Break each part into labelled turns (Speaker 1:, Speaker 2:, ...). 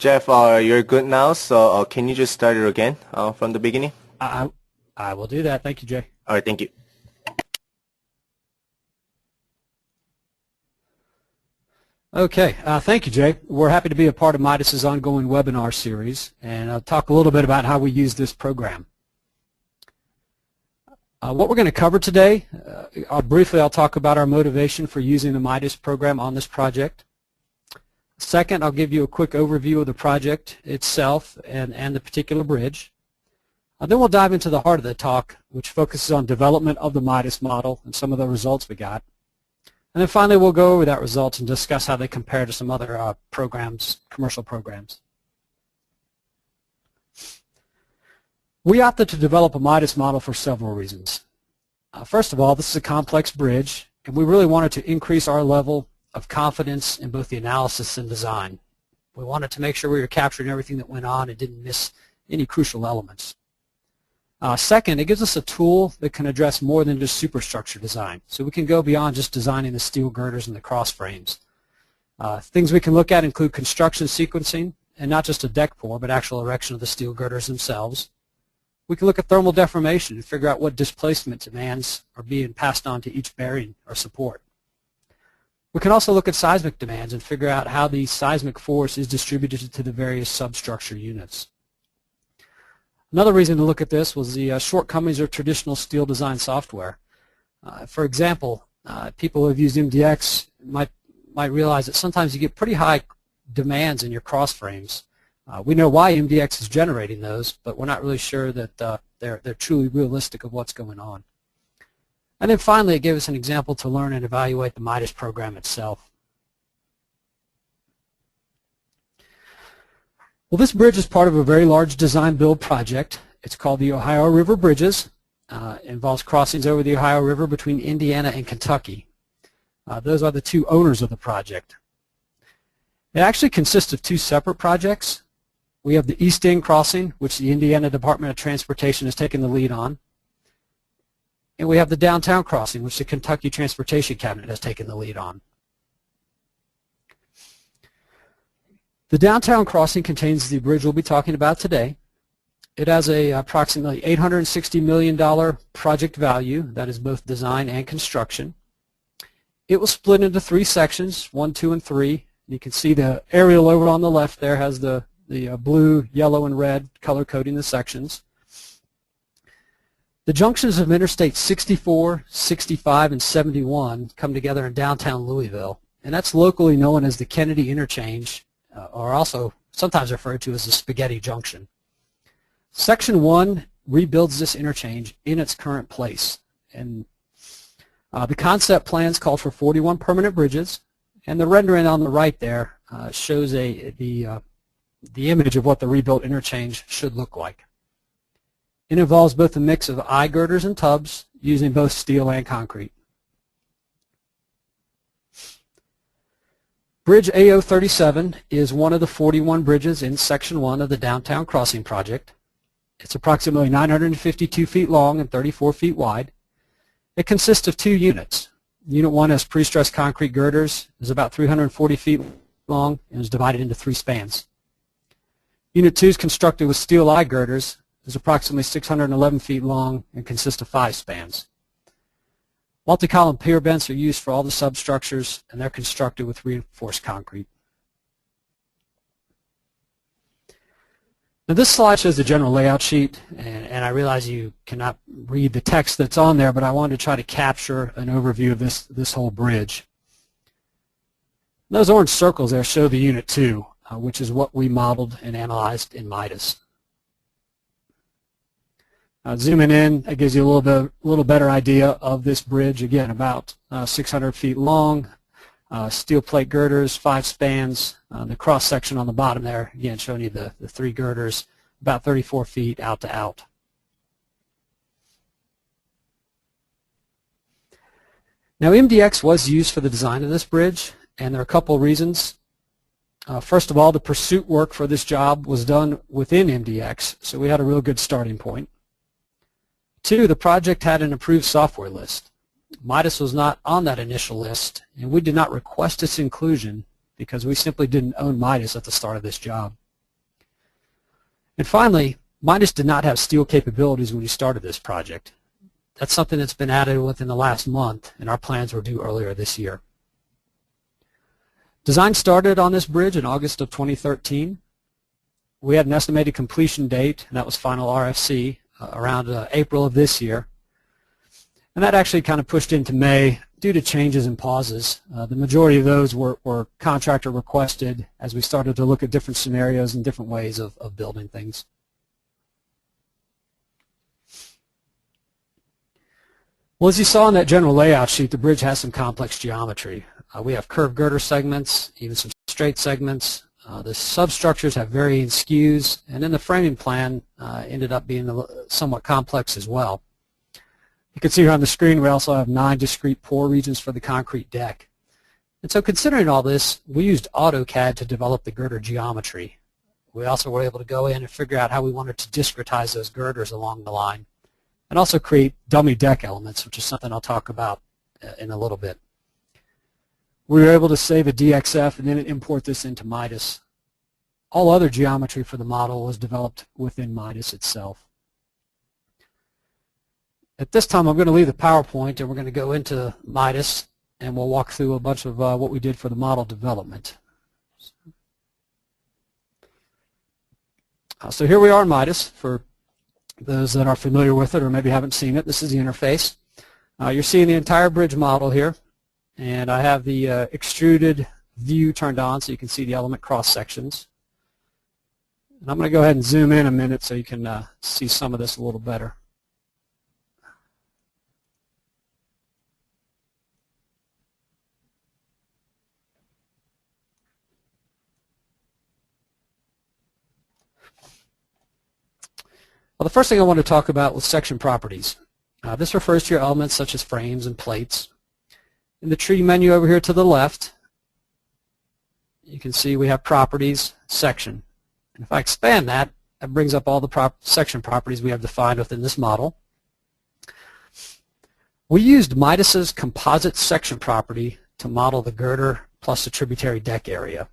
Speaker 1: Jeff, you're good now, so can you just start it again from the beginning?
Speaker 2: I will do that. Thank you, Jay.
Speaker 1: All right, thank you.
Speaker 2: Okay, thank you, Jay. We're happy to be a part of Midas's ongoing webinar series, and I'll talk a little bit about how we use this program. What we're going to cover today, I'll talk about our motivation for using the Midas program on this project. Second, I'll give you a quick overview of the project itself and the particular bridge. Then we'll dive into the heart of the talk, which focuses on development of the Midas model and some of the results we got. And then finally, we'll go over that results and discuss how they compare to some other programs, commercial programs. We opted to develop a Midas model for several reasons. First of all, this is a complex bridge, and we really wanted to increase our level of confidence in both the analysis and design. We wanted to make sure we were capturing everything that went on and didn't miss any crucial elements. Second, it gives us a tool that can address more than just superstructure design. So we can go beyond just designing the steel girders and the cross frames. Things we can look at include construction sequencing, and not just a deck pour, but actual erection of the steel girders themselves. We can look at thermal deformation and figure out what displacement demands are being passed on to each bearing or support. We can also look at seismic demands and figure out how the seismic force is distributed to the various substructure units. Another reason to look at this was the shortcomings of traditional steel design software. For example, people who have used MDX might realize that sometimes you get pretty high demands in your cross frames. We know why MDX is generating those, but we're not really sure that they're truly realistic of what's going on. And then finally, it gave us an example to learn and evaluate the Midas program itself. Well, this bridge is part of a very large design-build project. It's called the Ohio River Bridges. It involves crossings over the Ohio River between Indiana and Kentucky. Those are the two owners of the project. It actually consists of two separate projects. We have the East End crossing, which the Indiana Department of Transportation has taken the lead on. And we have the downtown crossing, which the Kentucky Transportation Cabinet has taken the lead on. The downtown crossing contains the bridge we'll be talking about today. It has a approximately $860 million project value, that is both design and construction. It was split into three sections, 1, 2, and 3. You can see the aerial over on the left there has the blue, yellow, and red color coding the sections. The junctions of Interstate 64, 65, and 71 come together in downtown Louisville, and that's locally known as the Kennedy Interchange, or also sometimes referred to as the Spaghetti Junction. Section 1 rebuilds this interchange in its current place, and the concept plans called for 41 permanent bridges, and the rendering on the right there shows the image of what the rebuilt interchange should look like. It involves both a mix of eye girders and tubs using both steel and concrete. Bridge AO37 is one of the 41 bridges in Section 1 of the Downtown Crossing Project. It's approximately 952 feet long and 34 feet wide. It consists of two units. Unit 1 has pre-stressed concrete girders, is about 340 feet long, and is divided into 3 spans. Unit 2 is constructed with steel eye girders, is approximately 611 feet long, and consists of 5 spans. Multi-column pier bents are used for all the substructures, and they're constructed with reinforced concrete. Now this slide shows the general layout sheet, and I realize you cannot read the text that's on there, but I wanted to try to capture an overview of this whole bridge. Those orange circles there show the Unit 2, which is what we modeled and analyzed in Midas. Zooming in, it gives you a little better idea of this bridge. Again, about 600 feet long, steel plate girders, 5 spans. The cross section on the bottom there, again, showing you the 3 girders, about 34 feet out to out. Now, MDX was used for the design of this bridge, and there are a couple of reasons. First of all, the pursuit work for this job was done within MDX, so we had a real good starting point. 2, the project had an approved software list. Midas was not on that initial list, and we did not request its inclusion because we simply didn't own Midas at the start of this job. And finally, Midas did not have steel capabilities when we started this project. That's something that's been added within the last month, and our plans were due earlier this year. Design started on this bridge in August of 2013. We had an estimated completion date, and that was final RFC, around April of this year. And that actually kind of pushed into May due to changes and pauses. The majority of those were contractor requested as we started to look at different scenarios and different ways of building things. Well, as you saw in that general layout sheet, the bridge has some complex geometry. We have curved girder segments, even some straight segments. The substructures have varying skews, and then the framing plan ended up being somewhat complex as well. You can see here on the screen we also have 9 discrete pour regions for the concrete deck. And so considering all this, we used AutoCAD to develop the girder geometry. We also were able to go in and figure out how we wanted to discretize those girders along the line, and also create dummy deck elements, which is something I'll talk about in a little bit. We were able to save a DXF and then import this into Midas. All other geometry for the model was developed within Midas itself. At this time, I'm going to leave the PowerPoint and we're going to go into Midas and we'll walk through a bunch of what we did for the model development. So here we are in Midas. For those that are familiar with it or maybe haven't seen it, this is the interface. You're seeing the entire bridge model here, and I have the extruded view turned on so you can see the element cross sections. And I'm going to go ahead and zoom in a minute so you can see some of this a little better. Well, the first thing I want to talk about was section properties. This refers to your elements such as frames and plates. In the tree menu over here to the left, you can see we have properties, section. And if I expand that, that brings up all the section properties we have defined within this model. We used Midas's composite section property to model the girder plus the tributary deck area.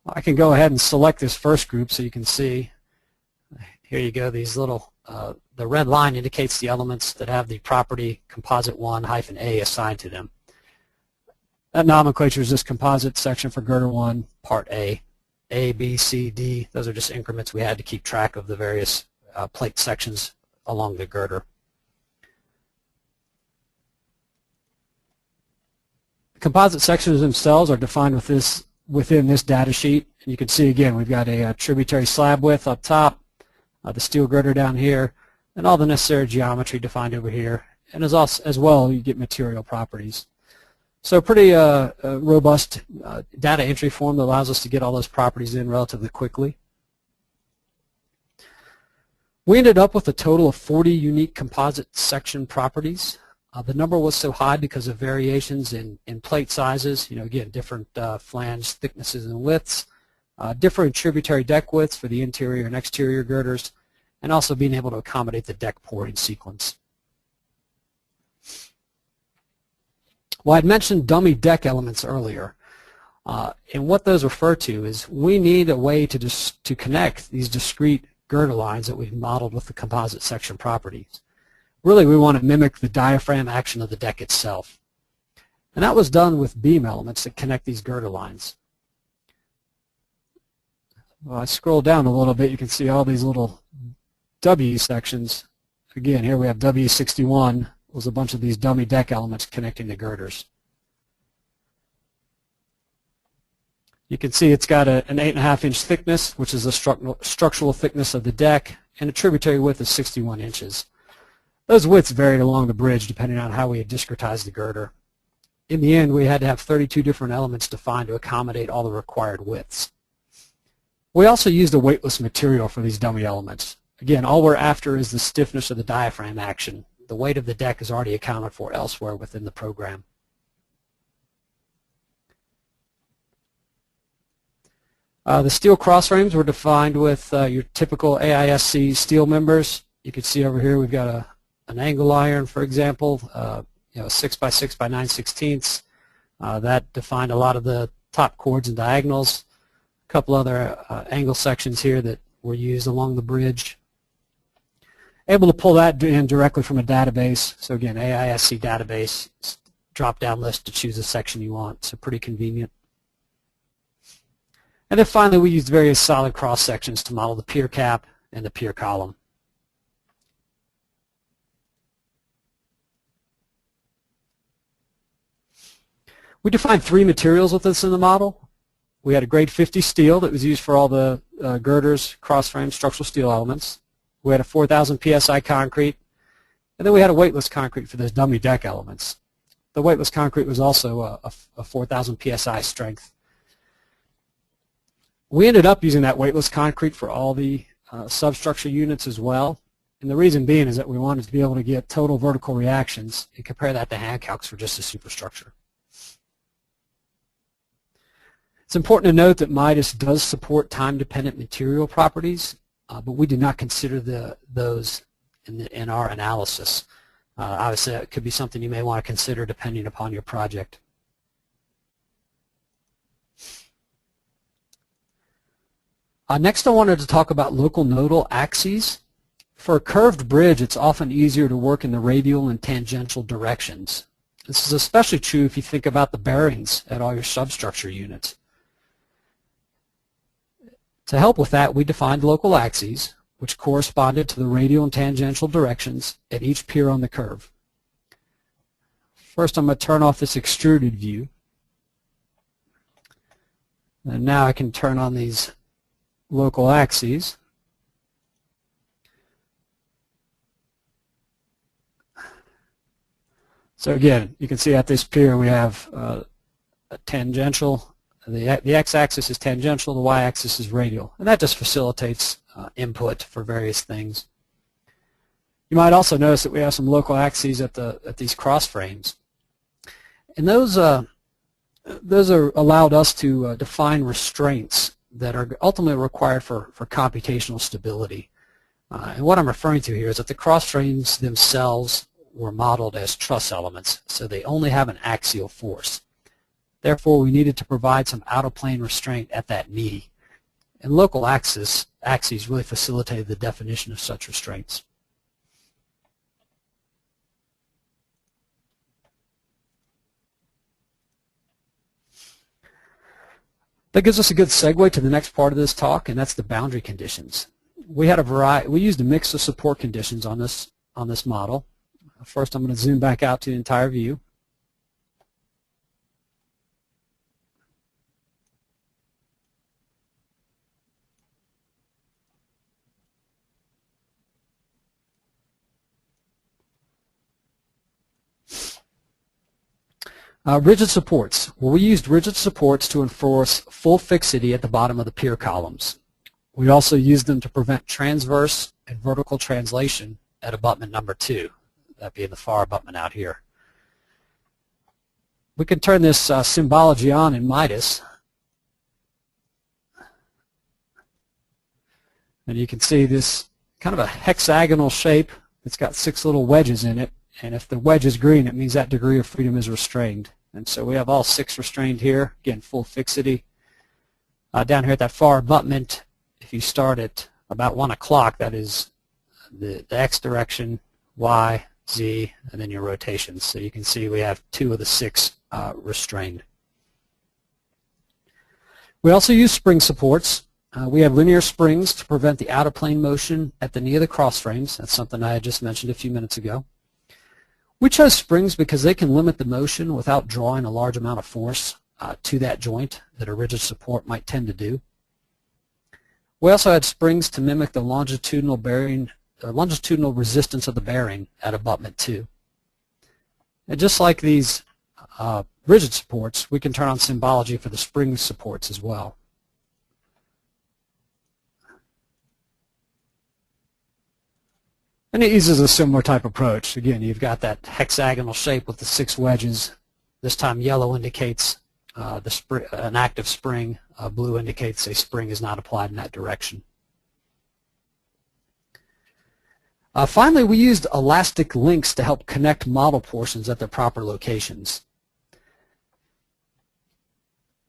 Speaker 2: I can go ahead and select this first group so you can see. Here you go, these little, the red line indicates the elements that have the property composite 1-A assigned to them. That nomenclature is this composite section for girder 1, part A. A, B, C, D, those are just increments we had to keep track of the various plate sections along the girder. The composite sections themselves are defined within this data sheet. And you can see again we've got a tributary slab width up top, the steel girder down here, and all the necessary geometry defined over here. And as well, you get material properties. So pretty robust data entry form that allows us to get all those properties in relatively quickly. We ended up with a total of 40 unique composite section properties. The number was so high because of variations in plate sizes, again, different flange thicknesses and widths, different tributary deck widths for the interior and exterior girders, and also being able to accommodate the deck pouring sequence. Well, I'd mentioned dummy deck elements earlier, and what those refer to is we need a way to connect these discrete girder lines that we've modeled with the composite section properties. Really, we want to mimic the diaphragm action of the deck itself. And that was done with beam elements that connect these girder lines. Well, I scroll down a little bit, you can see all these little W sections. Again, here we have W61 was a bunch of these dummy deck elements connecting the girders. You can see it's got an 8.5-inch thickness, which is the structural thickness of the deck, and a tributary width of 61 inches. Those widths varied along the bridge depending on how we had discretized the girder. In the end, we had to have 32 different elements defined to accommodate all the required widths. We also used a weightless material for these dummy elements. Again, all we're after is the stiffness of the diaphragm action. The weight of the deck is already accounted for elsewhere within the program. The steel cross frames were defined with your typical AISC steel members. You can see over here we've got an angle iron, for example, 6x6 by 9/16. That defined a lot of the top chords and diagonals. A couple other angle sections here that were used along the bridge. Able to pull that in directly from a database. So again, AISC database, drop-down list to choose a section you want. So pretty convenient. And then finally, we used various solid cross-sections to model the pier cap and the pier column. We defined 3 materials with this in the model. We had a grade 50 steel that was used for all the girders, cross-frame, structural steel elements. We had a 4,000 psi concrete, and then we had a weightless concrete for those dummy deck elements. The weightless concrete was also a 4,000 psi strength. We ended up using that weightless concrete for all the substructure units as well, and the reason being is that we wanted to be able to get total vertical reactions and compare that to hand calcs for just a superstructure. It's important to note that Midas does support time-dependent material properties, but we do not consider those in our analysis. Obviously, it could be something you may want to consider depending upon your project. Next, I wanted to talk about local nodal axes. For a curved bridge, it's often easier to work in the radial and tangential directions. This is especially true if you think about the bearings at all your substructure units. To help with that, we defined local axes, which corresponded to the radial and tangential directions at each pier on the curve. First, I'm going to turn off this extruded view. And now I can turn on these local axes. So again, you can see at this pier we have a tangential. The x-axis is tangential, the y-axis is radial, and that just facilitates input for various things. You might also notice that we have some local axes at these cross frames, and those are allowed us to define restraints that are ultimately required for computational stability. And what I'm referring to here is that the cross frames themselves were modeled as truss elements, so they only have an axial force. Therefore, we needed to provide some out-of-plane restraint at that knee. And local axes really facilitated the definition of such restraints. That gives us a good segue to the next part of this talk, and that's the boundary conditions. We used a mix of support conditions on this model. First, I'm going to zoom back out to the entire view. Rigid supports. Well, we used rigid supports to enforce full fixity at the bottom of the pier columns. We also used them to prevent transverse and vertical translation at abutment number 2, that being the far abutment out here. We can turn this symbology on in Midas, and you can see this kind of a hexagonal shape. It's got 6 little wedges in it. And if the wedge is green, it means that degree of freedom is restrained. And so we have all 6 restrained here. Again, full fixity. Down here at that far abutment, if you start at about 1 o'clock, that is the X direction, Y, Z, and then your rotations. So you can see we have 2 of the 6 restrained. We also use spring supports. We have linear springs to prevent the out-of-plane motion at the knee of the cross frames. That's something I had just mentioned a few minutes ago. We chose springs because they can limit the motion without drawing a large amount of force to that joint that a rigid support might tend to do. We also had springs to mimic the longitudinal resistance of the bearing at abutment 2. And just like these rigid supports, we can turn on symbology for the spring supports as well. And it uses a similar type approach. Again, you've got that hexagonal shape with the 6 wedges. This time yellow indicates an active spring. Blue indicates a spring is not applied in that direction. Finally, we used elastic links to help connect model portions at their proper locations.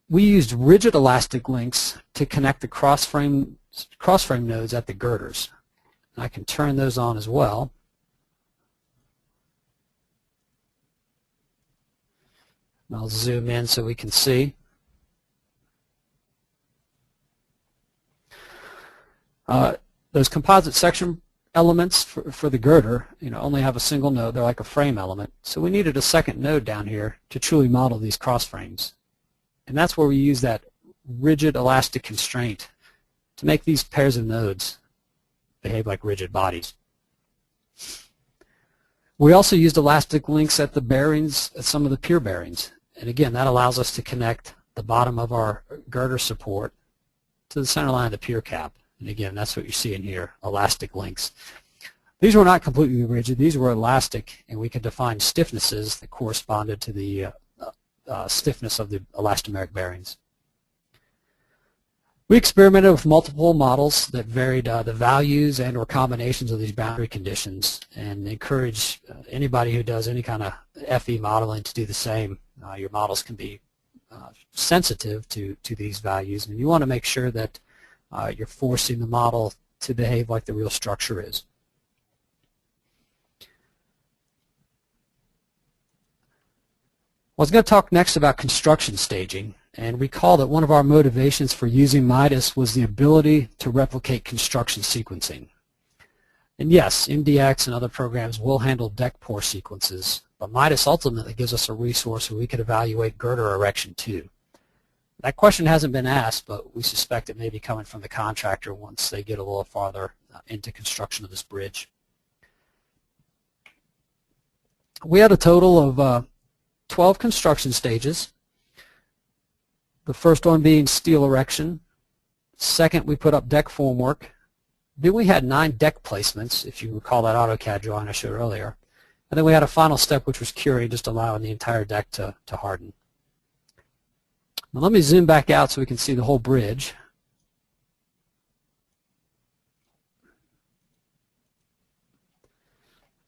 Speaker 2: We used rigid elastic links to connect the cross frames cross-frame nodes at the girders. And I can turn those on as well. And I'll zoom in so we can see. Those composite section elements for the girder, only have a single node. They're like a frame element. So we needed a second node down here to truly model these cross frames. And that's where we use that rigid elastic constraint to make these pairs of nodes behave like rigid bodies. We also used elastic links at the bearings, at some of the pier bearings. And again, that allows us to connect the bottom of our girder support to the center line of the pier cap. And again, that's what you're seeing here, elastic links. These were not completely rigid. These were elastic, and we could define stiffnesses that corresponded to the stiffness of the elastomeric bearings. We experimented with multiple models that varied the values and or combinations of these boundary conditions, and encourage anybody who does any kind of FE modeling to do the same. Your models can be sensitive to these values, and you want to make sure that you're forcing the model to behave like the real structure is. I was going to talk next about construction staging, and recall that one of our motivations for using Midas was the ability to replicate construction sequencing. And yes, MDX and other programs will handle deck pour sequences, but Midas ultimately gives us a resource where we could evaluate girder erection too. That question hasn't been asked, but we suspect it may be coming from the contractor once they get a little farther into construction of this bridge. We had a total of 12 construction stages. The first one being steel erection. Second, we put up deck formwork. Then we had 9 deck placements, if you recall that AutoCAD drawing I showed earlier. And then we had a final step, which was curing, just allowing the entire deck to harden. Now let me zoom back out so we can see the whole bridge.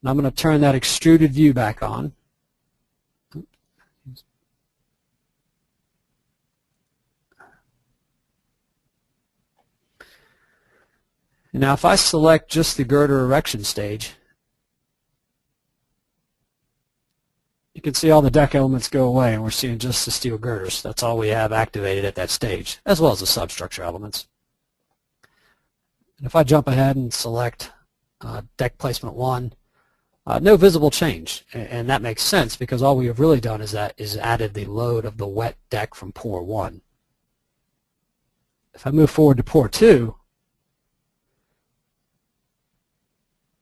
Speaker 2: And I'm going to turn that extruded view back on. And now if I select just the girder erection stage, you can see all the deck elements go away, and we're seeing just the steel girders. That's all we have activated at that stage, as well as the substructure elements. And if I jump ahead and select deck placement 1, no visible change. And that makes sense because all we have really done is added the load of the wet deck from pour 1. If I move forward to pour 2,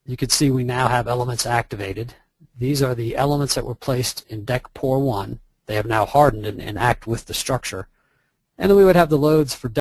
Speaker 2: you can see we now have elements activated. These are the elements that were placed in deck pour 1. They have now hardened and act with the structure. And then we would have the loads for deck